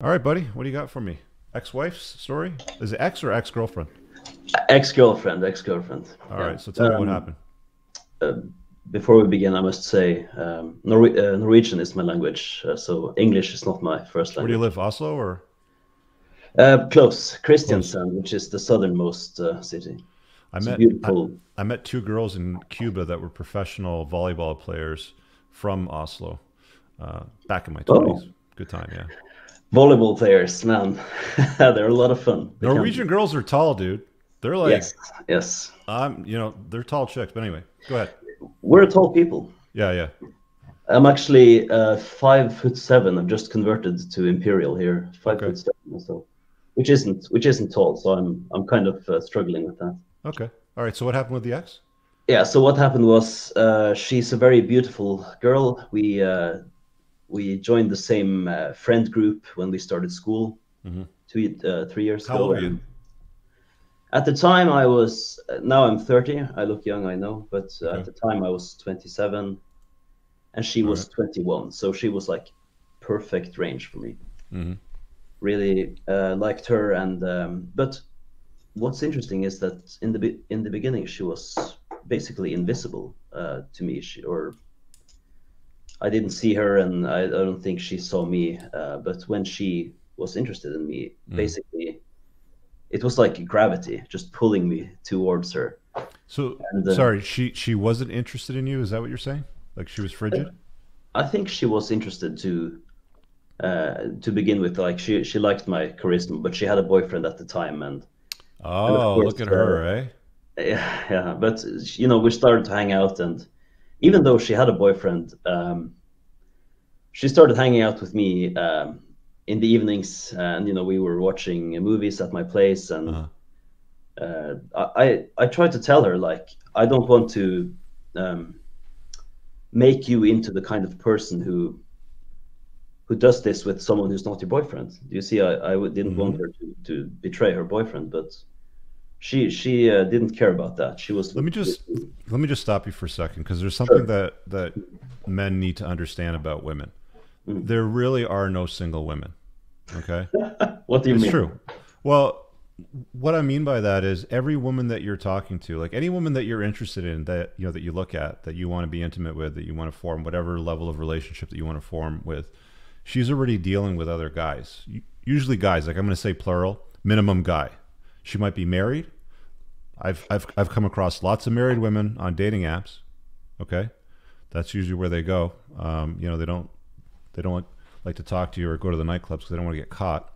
All right, buddy. What do you got for me? Ex-wife's story? Is it ex or ex-girlfriend? Ex-girlfriend, ex-girlfriend. All Yeah. right. So tell me what happened. Uh, Before we begin, I must say Norwegian is my language, so English is not my first Where do you language. live? Oslo or Close, close? Kristiansand, which is the southernmost city. I It's a met I, beautiful I met two girls in Cuba that were professional volleyball players from Oslo back in my oh 20s. Good time, yeah. volleyball players, man. They're a lot of fun. They can be. Norwegian girls are tall, dude. They're Yes, like yes. they're tall chicks. But anyway, go ahead. We're tall people. Yeah, yeah. I'm actually 5'7". I've just converted to imperial here, five Okay, foot seven, so which isn't tall. So I'm kind of struggling with that. okay. All right. So what happened with the ex? Yeah, so what happened was she's a very beautiful girl. We joined the same friend group when we started school Hmm. 3 years How old ago. are you? And at the time I was, now I'm 30. I look young, I know, but at Okay. the time I was 27 and she All was right. 21. So she was like perfect range for me. Mm-hmm. Really liked her. And but what's interesting is that in the beginning she was basically invisible to me. Or I didn't see her, and I don't think she saw me. But when she was interested in me, Mm. basically, it was like gravity just pulling me towards her. So And sorry, she wasn't interested in you. Is that what you're saying? Like she was frigid? I think she was interested to begin with. Like she liked my charisma, but she had a boyfriend at the time, and of Oh, look course, at her, eh? yeah, yeah. But we started to hang out, and even though she had a boyfriend, she started hanging out with me in the evenings, and we were watching movies at my place, and Uh-huh. I tried to tell her like I don't want to um, make you into the kind of person who does this with someone who's not your boyfriend. You see, didn't want Hmm. her to betray her boyfriend, but she didn't care about that. She was Let me with just let me just stop you for a second because there's something sure. that men need to understand about women. Mm. There really are no single women. Okay? What do you It's mean? true. Well, what I mean by that is every woman that you're talking to, like any woman that you're interested in, that that you look at, that you want to be intimate with, that you want to form whatever level of relationship that you want to form with, she's already dealing with other guys. Usually guys, like I'm going to say plural, minimum guy. She might be married. I've come across lots of married women on dating apps. Okay, that's usually where they go. They don't like to talk to you or go to the nightclubs because they don't want to get caught.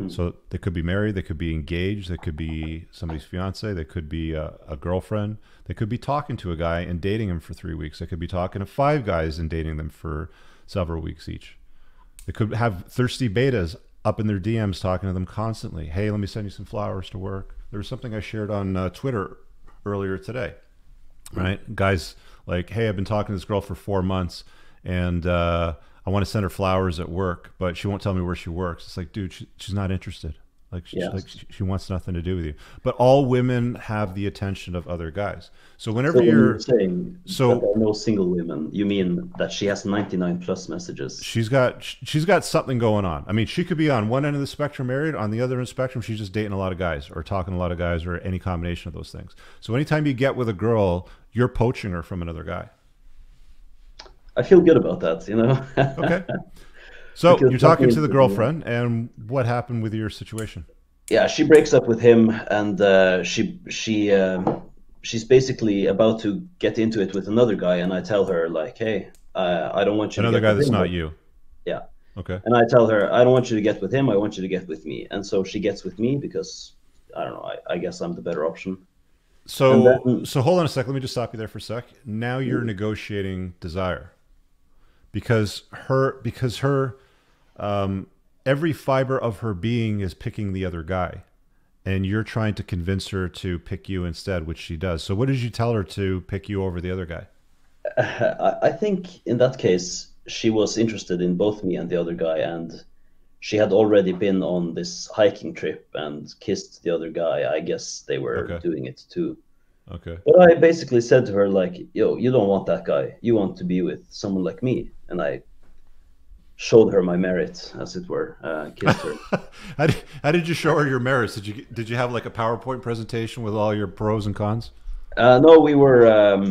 Mm. So they could be married, they could be engaged, they could be somebody's fiance, they could be a girlfriend, they could be talking to a guy and dating him for 3 weeks. They could be talking to five guys and dating them for several weeks each. They could have thirsty betas up in their DMs talking to them constantly. Hey, let me send you some flowers to work. There was something I shared on Twitter earlier today, Mm. right? Guys like, hey, I've been talking to this girl for 4 months and I want to send her flowers at work, but she won't tell me where she works. It's like, dude, she's not interested. Yeah. She wants nothing to do with you. But all women have the attention of other guys. So whenever So when you're you're, saying that so there are no single women, you mean that she has 99 plus messages? she's got something going on. I mean, she could be on one end of the spectrum married, on the other end of the spectrum she's just dating a lot of guys or talking to a lot of guys or any combination of those things. So anytime you get with a girl, you're poaching her from another guy. I feel good about that. Okay. So Because you're talking to the nothing. girlfriend, and what happened with your situation? Yeah, she breaks up with him, and she's basically about to get into it with another guy, and I tell her like, hey, I don't want you to Another get guy with that's him, but not you. yeah. Okay. And I tell her, I don't want you to get with him, I want you to get with me. And so she gets with me because I don't know, I guess I'm the better option. And So then so hold on a sec. Let me just stop you there for a sec. Now you're negotiating desire because her um, every fiber of her being is picking the other guy, and you're trying to convince her to pick you instead, which she does. So what did you tell her to pick you over the other guy? I think in that case, she was interested in both me and the other guy, and she had already been on this hiking trip and kissed the other guy. I guess they were Okay. doing it too. Okay. But I basically said to her, like, yo, you don't want that guy. You want to be with someone like me. And showed her my merit, as it were, kissed her. How did you show her your merits? Did you have like a PowerPoint presentation with all your pros and cons? No, we were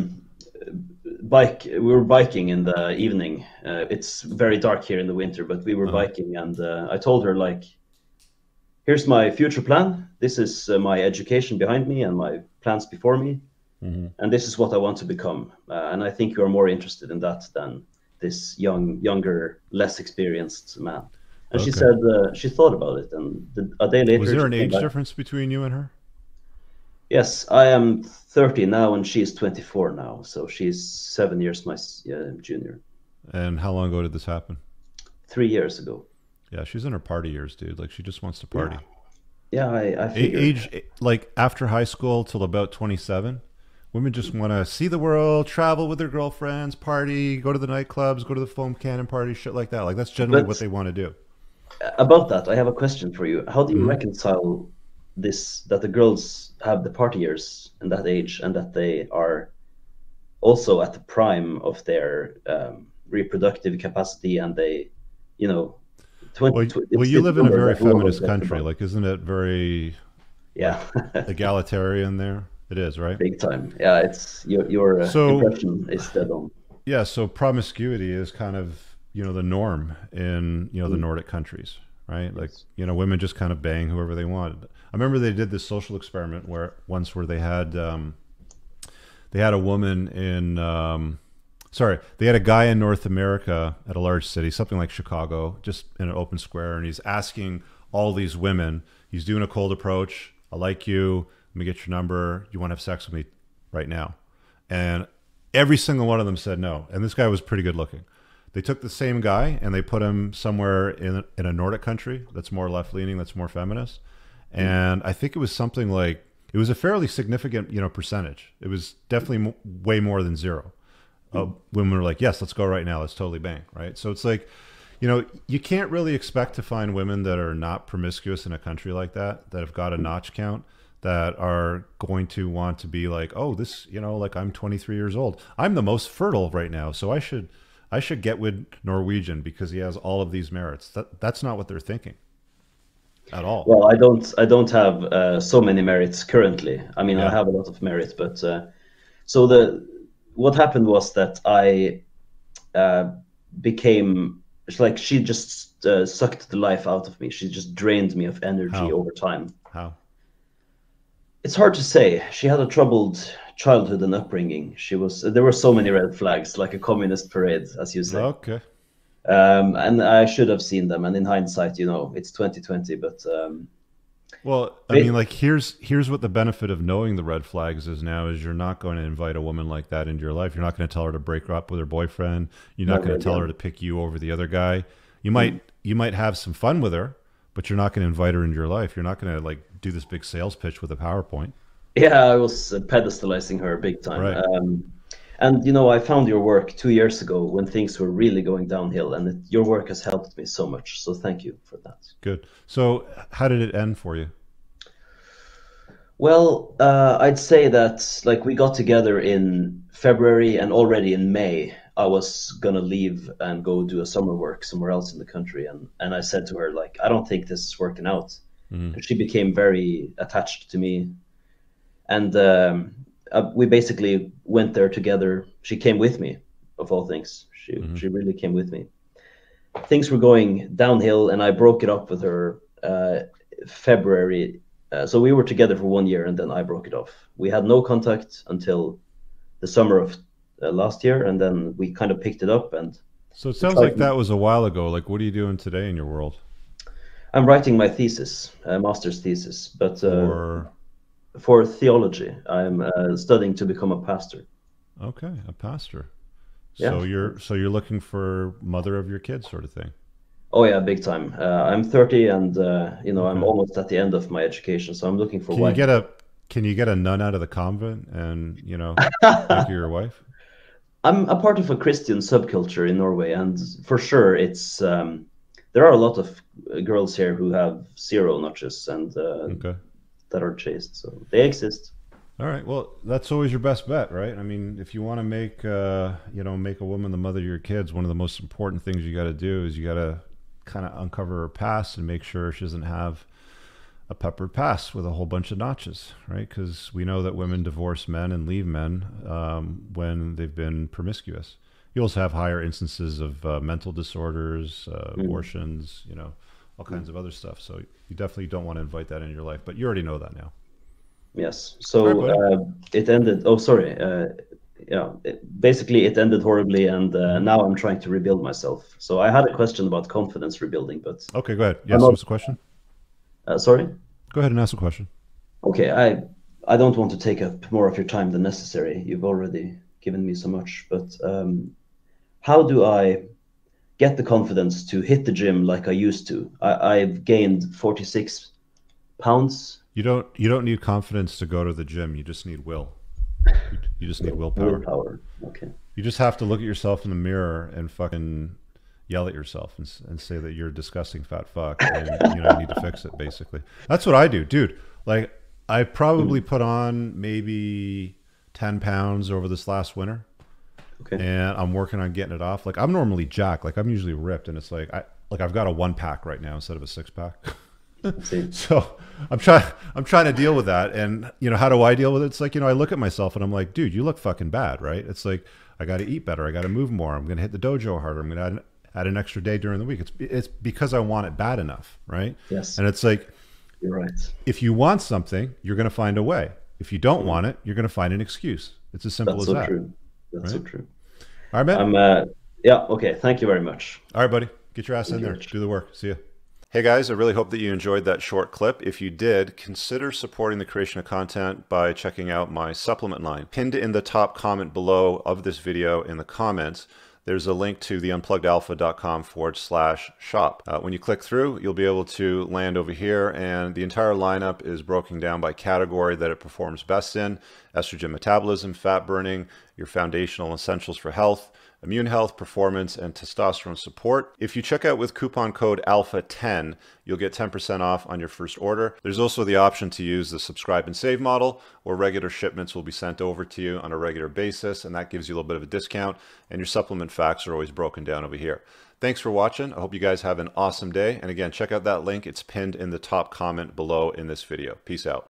biking in the evening. It's very dark here in the winter, but we were Uh-huh. biking, and I told her like, here's my future plan. This is my education behind me and my plans before me, Hmm. and this is what I want to become. And I think you're more interested in that than this younger, less experienced man. And she Okay. said she thought about it, and a day Was later there she an came age back. difference between you and her? Yes, I am 30 now, and she's 24 now, so she's 7 years my junior. And how long ago did this happen? 3 years ago. Yeah, she's in her party years, dude. Like she just wants to Yeah, party. yeah, I figured. Age like after high school till about 27, women just want to see the world, travel with their girlfriends, party, go to the nightclubs, go to the foam cannon party, shit like that. Like that's generally what But they want to do. about that, I have a question for you. How do you Hmm. reconcile this, that the girls have the party years in that age and that they are also at the prime of their reproductive capacity, and they, you know, Well, it's you this live in a number very that all of us feminist talk country. about. Like, isn't it very Yeah, like egalitarian there? It is, right? big time. Yeah, it's your So impression is dead on. yeah, so promiscuity is kind of the norm in the Mm, Nordic countries, right? Like yes. women just kind of bang whoever they want. I remember they did this social experiment where they had a woman in sorry, they had a guy in North America at a large city, something like Chicago, just in an open square, and he's asking all these women. He's doing a cold approach. I like you. Let me get your number. You want to have sex with me right now? And every single one of them said no. And this guy was pretty good looking. They took the same guy and they put him somewhere in a Nordic country that's more left leaning, that's more feminist. Mm. And I think it was something like it was a fairly significant percentage. It was definitely way more than zero. Mm. Women were like, yes, let's go right now. Let's totally bang. Right. So it's like, you can't really expect to find women that are not promiscuous in a country like that have got a notch count, that are going to want to be like, oh, this, like I'm 23 years old. I'm the most fertile right now. So I should get with Norwegian because he has all of these merits. That's not what they're thinking at all. Well, I don't have so many merits currently. I mean, I Yeah. have a lot of merit, but so the what happened was that I uh, became, it's like she just sucked the life out of me. She just drained me of energy How? over time. How? It's hard to say. She had a troubled childhood and upbringing. There were so many red flags, like a communist parade, as you say. Okay. And I should have seen them. And in hindsight, it's 2020, but Well, I mean, it, like here's what the benefit of knowing the red flags is now is you're not going to invite a woman like that into your life. You're not going to tell her to break up with her boyfriend. You're not never going to tell her again. to pick you over the other guy. You Mm. might you might have some fun with her, but you're not going to invite her into your life. You're not going to like do this big sales pitch with a PowerPoint. Yeah, I was pedestalizing her big time. Right. And I found your work 2 years ago when things were really going downhill, and your work has helped me so much. So thank you for that. Good. So, how did it end for you? Well, I'd say that like we got together in February, and already in May, I was gonna leave and go do a summer work somewhere else in the country, and I said to her like, I don't think this is working out. Hmm. And she became very attached to me, and we basically went there together. She came with me, of all things. She Hmm. she really came with me. Things were going downhill, and I broke it up with her February. So we were together for 1 year, and then I broke it off. We had no contact until the summer of last year, and then we kind of picked it up, and So it we sounds tried. like that was a while ago. Like, what are you doing today in your world? I'm writing my thesis, a master's thesis, but For for theology. I'm studying to become a pastor. okay, a pastor. Yeah. So you're looking for mother of your kids, sort of thing. Oh yeah, big time. I'm 30, and I'm Okay. almost at the end of my education, so I'm looking for Can you wife. get a can you get a nun out of the convent and make her your wife? I'm a part of a Christian subculture in Norway, and for sure, it's there are a lot of girls here who have zero notches and Okay. that are chaste, so they exist. All right. Well, that's always your best bet, right? I mean, if you want to make, make a woman the mother of your kids, one of the most important things you got to do is you got to kind of uncover her past and make sure she doesn't have a peppered past with a whole bunch of notches, right? Because we know that women divorce men and leave men when they've been promiscuous. You also have higher instances of mental disorders, abortions, all kinds of other stuff. So you definitely don't want to invite that in your life, but you already know that now. Yes. All right, So buddy. it ended. Oh, sorry. Yeah. Basically, it ended horribly, and now I'm trying to rebuild myself. So I had a question about confidence rebuilding, but Okay, go ahead. I'm Yes, not. what's the question? Sorry. Go ahead and ask the question. Okay. I don't want to take up more of your time than necessary. You've already given me so much, but how do I get the confidence to hit the gym like I used to? I've gained 46 pounds. You don't need confidence to go to the gym. You just need will. You just need willpower. Willpower. Okay. You just have to look at yourself in the mirror and fucking yell at yourself and say that you're a disgusting fat fuck and you need to fix it. Basically, that's what I do, dude. Like I probably put on maybe 10 pounds over this last winter, Okay. and I'm working on getting it off. Like I'm normally jacked. Like I'm usually ripped, and it's like I've got a 1-pack right now instead of a 6-pack. Let's see. So I'm trying to deal with that. And how do I deal with it? It's like, I look at myself and I'm like, dude, you look fucking bad, right? It's like, I got to eat better. I got to move more. I'm going to hit the dojo harder. I'm going to add an extra day during the week. It's because I want it bad enough. Right. Yes. And it's like, You're right. if you want something, you're going to find a way. If you don't want it, you're going to find an excuse. It's as simple That's as so that. true. That's so Right? true. All right, man. Yeah. Okay. Thank you very much. All right, buddy. Get your ass Thank in you, there. Rich. Do the work. See ya. Hey guys, I really hope that you enjoyed that short clip. If you did, consider supporting the creation of content by checking out my supplement line. Pinned in the top comment below of this video in the comments, there's a link to the unpluggedalpha.com/shop. When you click through, you'll be able to land over here, and the entire lineup is broken down by category that it performs best in: estrogen metabolism, fat burning, your foundational essentials for health, immune health, performance, and testosterone support. If you check out with coupon code ALPHA10, you'll get 10% off on your first order. There's also the option to use the subscribe and save model, where regular shipments will be sent over to you on a regular basis, and that gives you a little bit of a discount, and your supplement facts are always broken down over here. Thanks for watching. I hope you guys have an awesome day. And again, check out that link. It's pinned in the top comment below in this video. Peace out.